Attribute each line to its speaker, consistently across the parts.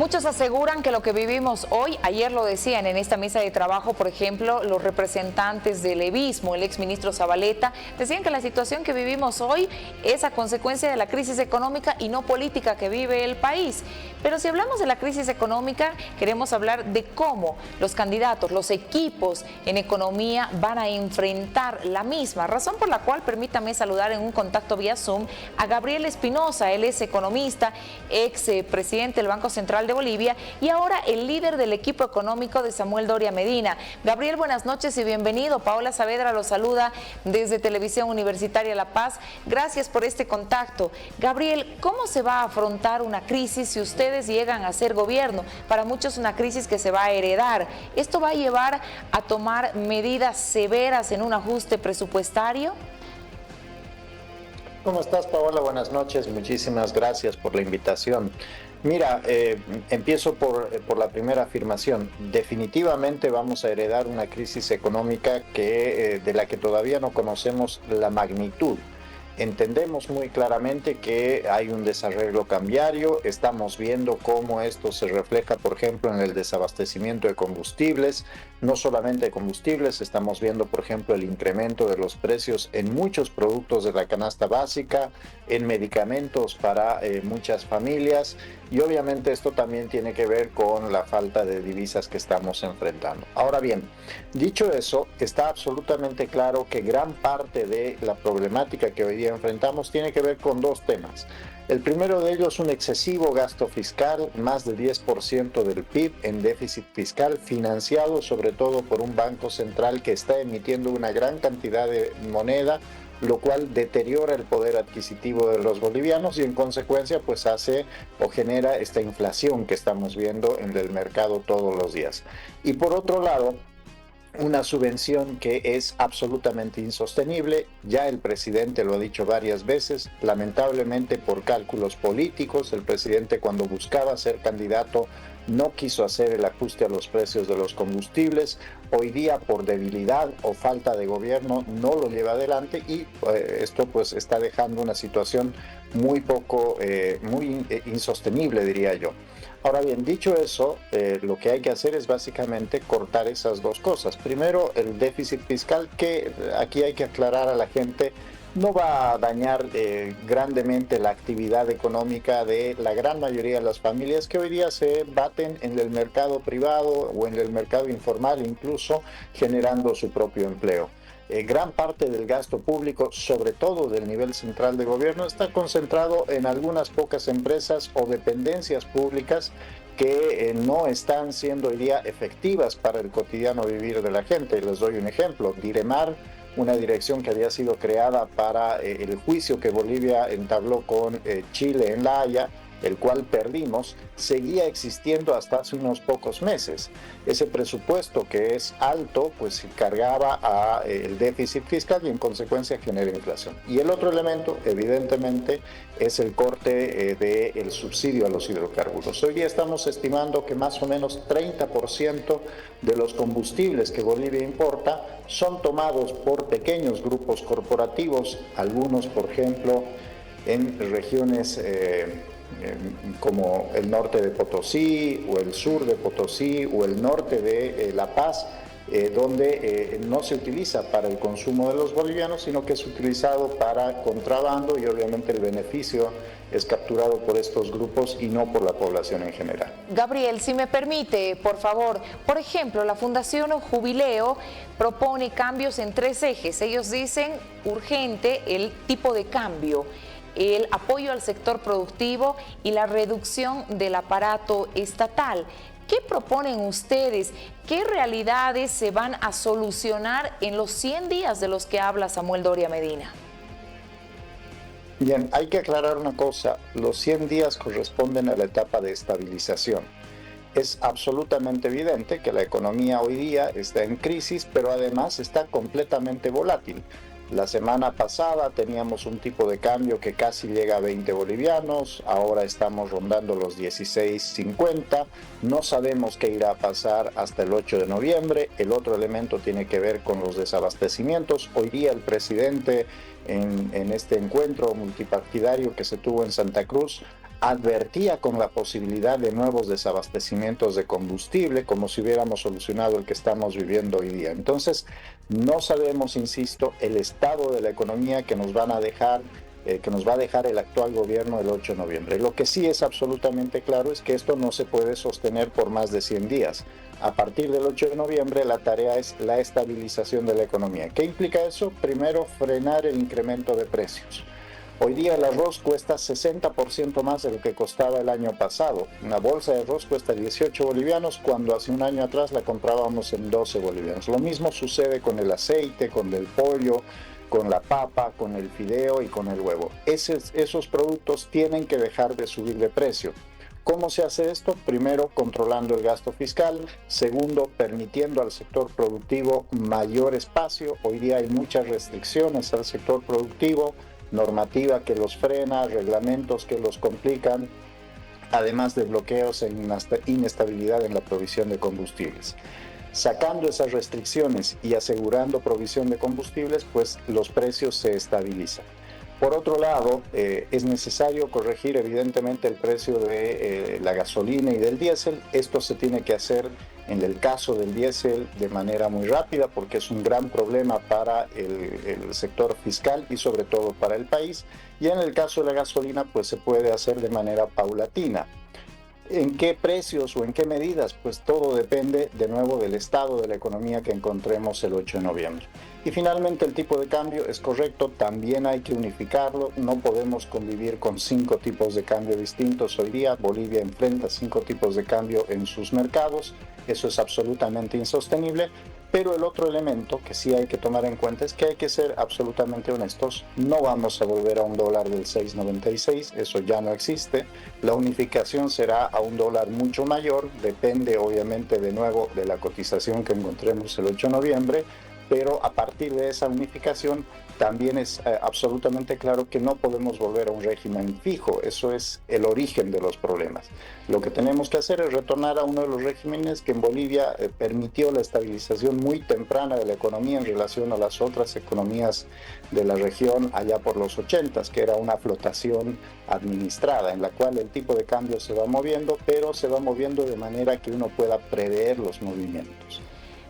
Speaker 1: Muchos aseguran que lo que vivimos hoy, ayer lo decían en esta mesa de trabajo, por ejemplo, los representantes del levismo, el exministro Zabaleta, decían que la situación que vivimos hoy es a consecuencia de la crisis económica y no política que vive el país. Pero si hablamos de la crisis económica, queremos hablar de cómo los candidatos, los equipos en economía van a enfrentar la misma, razón por la cual permítame saludar en un contacto vía Zoom a Gabriel Espinosa. Él es economista, ex presidente del Banco Central de Bolivia y ahora el líder del equipo económico de Samuel Doria Medina. Gabriel, buenas noches y bienvenido. Paola Saavedra lo saluda desde Televisión Universitaria La Paz. Gracias por este contacto. Gabriel, ¿cómo se va a afrontar una crisis si ustedes llegan a ser gobierno? Para muchos una crisis que se va a heredar. ¿Esto va a llevar a tomar medidas severas en un ajuste presupuestario?
Speaker 2: ¿Cómo estás, Paola? Buenas noches. Muchísimas gracias por la invitación. Mira, empiezo por la primera afirmación. Definitivamente vamos a heredar una crisis económica de la que todavía no conocemos la magnitud. Entendemos muy claramente que hay un desarreglo cambiario, estamos viendo cómo esto se refleja, por ejemplo, en el desabastecimiento de combustibles, no solamente de combustibles, estamos viendo, por ejemplo, el incremento de los precios en muchos productos de la canasta básica, en medicamentos para muchas familias, y obviamente esto también tiene que ver con la falta de divisas que estamos enfrentando. Ahora bien, dicho eso, está absolutamente claro que gran parte de la problemática que hoy día enfrentamos tiene que ver con dos temas. El primero de ellos, un excesivo gasto fiscal, más del 10% del PIB en déficit fiscal, financiado sobre todo por un banco central que está emitiendo una gran cantidad de moneda, lo cual deteriora el poder adquisitivo de los bolivianos y en consecuencia pues hace o genera esta inflación que estamos viendo en el mercado todos los días. Y por otro lado, una subvención que es absolutamente insostenible. Ya el presidente lo ha dicho varias veces, lamentablemente por cálculos políticos, el presidente cuando buscaba ser candidato no quiso hacer el ajuste a los precios de los combustibles. Hoy día por debilidad o falta de gobierno no lo lleva adelante y esto pues está dejando una situación muy insostenible, diría yo. Ahora bien, dicho eso, lo que hay que hacer es básicamente cortar esas dos cosas. Primero, el déficit fiscal, que aquí hay que aclarar a la gente, no va a dañar grandemente la actividad económica de la gran mayoría de las familias que hoy día se baten en el mercado privado o en el mercado informal, incluso generando su propio empleo. Gran parte del gasto público, sobre todo del nivel central de gobierno, está concentrado en algunas pocas empresas o dependencias públicas que no están siendo hoy día efectivas para el cotidiano vivir de la gente. Les doy un ejemplo. Diremar, una dirección que había sido creada para el juicio que Bolivia entabló con Chile en La Haya, el cual perdimos, seguía existiendo hasta hace unos pocos meses. Ese presupuesto, que es alto, pues se cargaba a el déficit fiscal y en consecuencia genera inflación. Y el otro elemento, evidentemente, es el corte del subsidio a los hidrocarburos. Hoy día estamos estimando que más o menos 30% de los combustibles que Bolivia importa son tomados por pequeños grupos corporativos, algunos, por ejemplo, en regiones como el norte de Potosí o el sur de Potosí o el norte de La Paz, donde no se utiliza para el consumo de los bolivianos, sino que es utilizado para contrabando y obviamente el beneficio es capturado por estos grupos y no por la población en general.
Speaker 1: Gabriel, si me permite, por favor, por ejemplo, la Fundación Jubileo propone cambios en 3 ejes. Ellos dicen urgente el tipo de cambio, el apoyo al sector productivo y la reducción del aparato estatal. ¿Qué proponen ustedes? ¿Qué realidades se van a solucionar en los 100 días de los que habla Samuel Doria Medina?
Speaker 2: Bien, hay que aclarar una cosa. Los 100 días corresponden a la etapa de estabilización. Es absolutamente evidente que la economía hoy día está en crisis, pero además está completamente volátil. La semana pasada teníamos un tipo de cambio que casi llega a 20 bolivianos, ahora estamos rondando los 16.50, no sabemos qué irá a pasar hasta el 8 de noviembre. El otro elemento tiene que ver con los desabastecimientos. Hoy día el presidente en este encuentro multipartidario que se tuvo en Santa Cruz advertía con la posibilidad de nuevos desabastecimientos de combustible, como si hubiéramos solucionado el que estamos viviendo hoy día. Entonces, no sabemos, insisto, el estado de la economía que nos van a dejar que nos va a dejar el actual gobierno el 8 de noviembre. Lo que sí es absolutamente claro es que esto no se puede sostener por más de 100 días. A partir del 8 de noviembre la tarea es la estabilización de la economía. ¿Qué implica eso? Primero, frenar el incremento de precios. Hoy día el arroz cuesta 60% más de lo que costaba el año pasado. Una bolsa de arroz cuesta 18 bolivianos cuando hace un año atrás la comprábamos en 12 bolivianos. Lo mismo sucede con el aceite, con el pollo, con la papa, con el fideo y con el huevo. Esos productos tienen que dejar de subir de precio. ¿Cómo se hace esto? Primero, controlando el gasto fiscal. Segundo, permitiendo al sector productivo mayor espacio. Hoy día hay muchas restricciones al sector productivo, normativa que los frena, reglamentos que los complican, además de bloqueos e inestabilidad en la provisión de combustibles. Sacando esas restricciones y asegurando provisión de combustibles, pues los precios se estabilizan. Por otro lado, es necesario corregir evidentemente el precio de la gasolina y del diésel. Esto se tiene que hacer en el caso del diésel de manera muy rápida porque es un gran problema para el sector fiscal y sobre todo para el país. Y en el caso de la gasolina, pues se puede hacer de manera paulatina. ¿En qué precios o en qué medidas? Pues todo depende de nuevo del estado de la economía que encontremos el 8 de noviembre. Y finalmente el tipo de cambio es correcto, también hay que unificarlo, no podemos convivir con 5 tipos de cambio distintos. Hoy día Bolivia enfrenta 5 tipos de cambio en sus mercados, eso es absolutamente insostenible. Pero el otro elemento que sí hay que tomar en cuenta es que hay que ser absolutamente honestos. No vamos a volver a un dólar del 6.96, eso ya no existe. La unificación será a un dólar mucho mayor, depende obviamente de nuevo de la cotización que encontremos el 8 de noviembre, pero a partir de esa unificación también es absolutamente claro que no podemos volver a un régimen fijo. Eso es el origen de los problemas. Lo que tenemos que hacer es retornar a uno de los regímenes que en Bolivia permitió la estabilización muy temprana de la economía en relación a las otras economías de la región allá por los 80s, que era una flotación administrada en la cual el tipo de cambio se va moviendo, pero se va moviendo de manera que uno pueda prever los movimientos.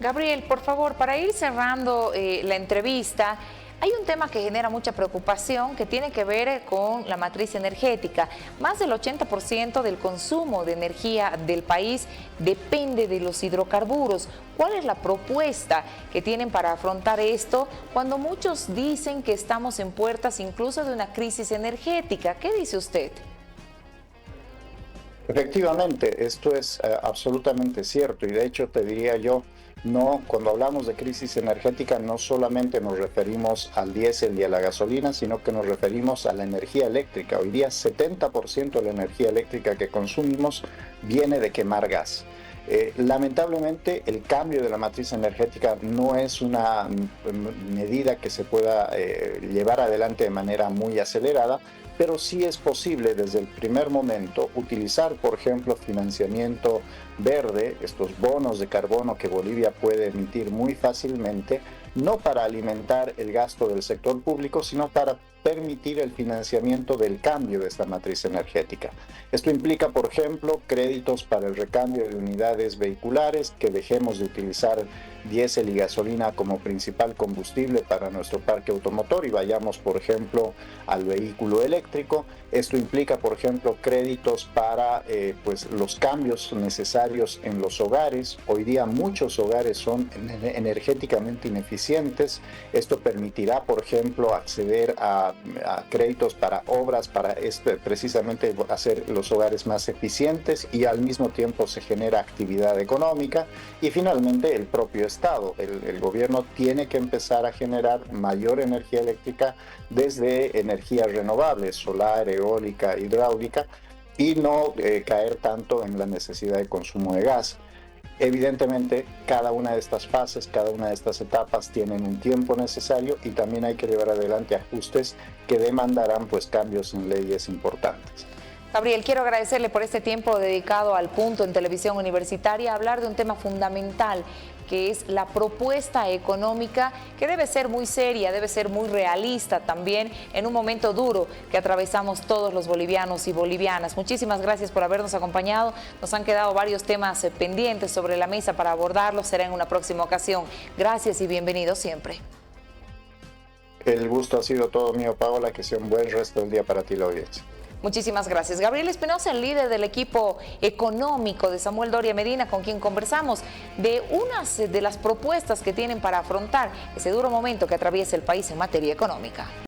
Speaker 1: Gabriel, por favor, para ir cerrando la entrevista, hay un tema que genera mucha preocupación que tiene que ver con la matriz energética. Más del 80% del consumo de energía del país depende de los hidrocarburos. ¿Cuál es la propuesta que tienen para afrontar esto cuando muchos dicen que estamos en puertas incluso de una crisis energética? ¿Qué dice usted?
Speaker 2: Efectivamente, esto es absolutamente cierto y de hecho te diría yo, no, cuando hablamos de crisis energética no solamente nos referimos al diésel y a la gasolina, sino que nos referimos a la energía eléctrica. Hoy día 70% de la energía eléctrica que consumimos viene de quemar gas. Lamentablemente el cambio de la matriz energética no es una medida que se pueda llevar adelante de manera muy acelerada, pero sí es posible desde el primer momento utilizar, por ejemplo, financiamiento verde, estos bonos de carbono que Bolivia puede emitir muy fácilmente, no para alimentar el gasto del sector público, sino para permitir el financiamiento del cambio de esta matriz energética. Esto implica, por ejemplo, créditos para el recambio de unidades vehiculares, que dejemos de utilizar diésel y gasolina como principal combustible para nuestro parque automotor y vayamos, por ejemplo, al vehículo eléctrico. Esto implica, por ejemplo, créditos para pues, los cambios necesarios en los hogares. Hoy día muchos hogares son energéticamente ineficientes. Esto permitirá, por ejemplo, acceder a créditos para obras, para precisamente hacer los hogares más eficientes y al mismo tiempo se genera actividad económica. Y finalmente el propio Estado, el gobierno tiene que empezar a generar mayor energía eléctrica desde energías renovables, solar, eólica, hidráulica, y no caer tanto en la necesidad de consumo de gas. Evidentemente, cada una de estas fases, cada una de estas etapas tienen un tiempo necesario y también hay que llevar adelante ajustes que demandarán pues cambios en leyes importantes.
Speaker 1: Gabriel, quiero agradecerle por este tiempo dedicado al Punto en Televisión Universitaria a hablar de un tema fundamental, que es la propuesta económica, que debe ser muy seria, debe ser muy realista también en un momento duro que atravesamos todos los bolivianos y bolivianas. Muchísimas gracias por habernos acompañado. Nos han quedado varios temas pendientes sobre la mesa para abordarlos. Será en una próxima ocasión. Gracias y bienvenido siempre.
Speaker 2: El gusto ha sido todo mío, Paola. Que sea un buen resto del día para ti, la audiencia.
Speaker 1: Muchísimas gracias. Gabriel Espinosa, el líder del equipo económico de Samuel Doria Medina, con quien conversamos de unas de las propuestas que tienen para afrontar ese duro momento que atraviesa el país en materia económica.